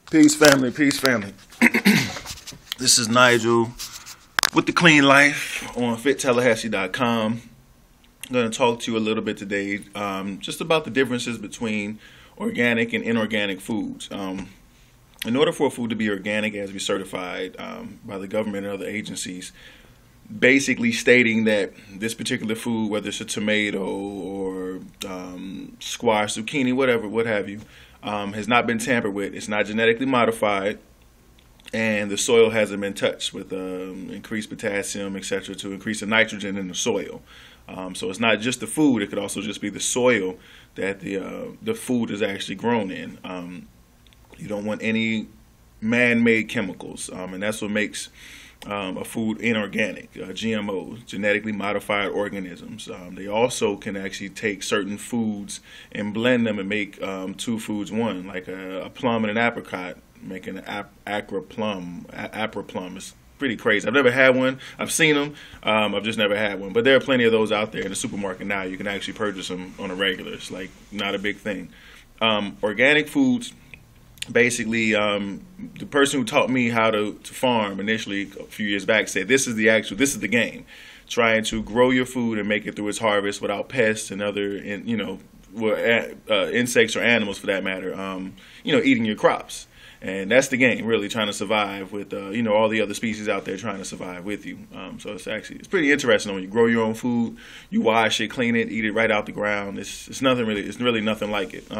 Peace, family. Peace, family. This is Nigel with the Clean Life on FitTallahassee.com. I'm going to talk to you a little bit today just about the differences between organic and inorganic foods. In order for a food to be organic, it has to be certified by the government and other agencies, basically stating that this particular food, whether it's a tomato or squash, zucchini, whatever, what have you, has not been tampered with. It's not genetically modified, and the soil hasn't been touched with increased potassium, etc., to increase the nitrogen in the soil. So it's not just the food; it could also just be the soil that the food is actually grown in. You don't want any man-made chemicals, and that's what makes a food inorganic. GMOs, genetically modified organisms. They also can actually take certain foods and blend them and make two foods one, like a plum and an apricot, making an apra plum. It's pretty crazy. I've never had one. I've seen them. I've just never had one. But there are plenty of those out there in the supermarket now. You can actually purchase them on a regular. It's like not a big thing. Organic foods. Basically, the person who taught me how to farm initially a few years back said this is the game, trying to grow your food and make it through its harvest without pests and other insects or animals for that matter, eating your crops. And that's the game, really trying to survive with all the other species out there trying to survive with you. So it's pretty interesting when you grow your own food, you wash it, clean it, eat it right out the ground. It's really nothing like it.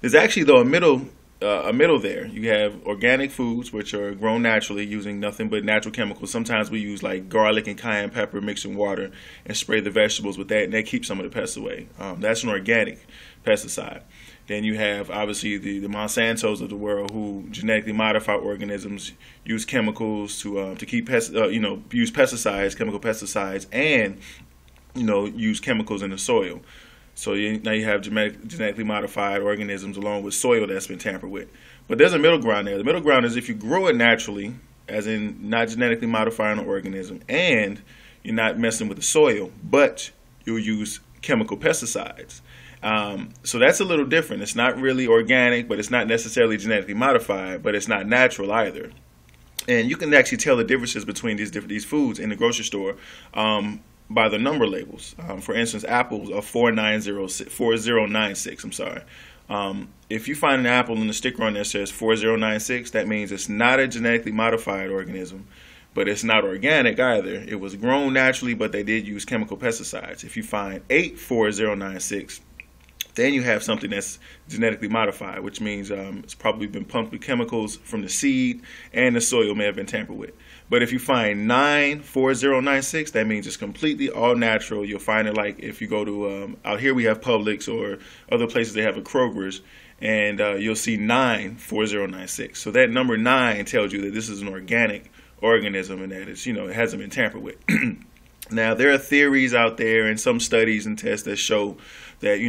There's actually though a middle there. You have organic foods, which are grown naturally using nothing but natural chemicals. Sometimes we use like garlic and cayenne pepper mixed in water and spray the vegetables with that, and that keeps some of the pests away. That's an organic pesticide. Then you have obviously the Monsantos of the world who genetically modify organisms, use chemicals to keep use pesticides, chemical pesticides, and use chemicals in the soil. So now you have genetically modified organisms along with soil that's been tampered with. But there's a middle ground there. The middle ground is if you grow it naturally, as in not genetically modifying an organism, and you're not messing with the soil, but you'll use chemical pesticides. So that's a little different. It's not really organic, but it's not necessarily genetically modified, but it's not natural either. And you can actually tell the differences between these foods in the grocery store by the number labels. For instance, apples are 4096. I'm sorry. If you find an apple and the sticker on there says 4096, that means it's not a genetically modified organism, but it's not organic either. It was grown naturally, but they did use chemical pesticides. If you find 84096, then you have something that's genetically modified, which means it's probably been pumped with chemicals from the seed, and the soil may have been tampered with. But if you find 94096, that means it's completely all natural. You'll find it like if you go to, out here we have Publix or other places they have a Kroger's, and you'll see 94096. So that number 9 tells you that this is an organic organism and that it's, it hasn't been tampered with. Now, there are theories out there and some studies and tests that show that,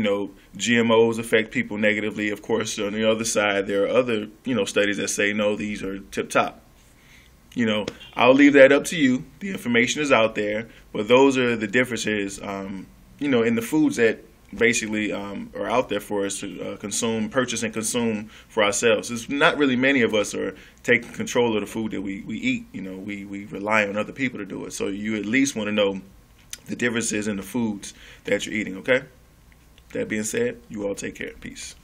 GMOs affect people negatively. Of course, on the other side, there are other, studies that say, no, these are tip-top. I'll leave that up to you. The information is out there, but those are the differences, in the foods that basically are out there for us to purchase and consume for ourselves. It's not really many of us are taking control of the food that we eat. We rely on other people to do it. So you at least want to know the differences in the foods that you're eating, okay? That being said, you all take care. Peace.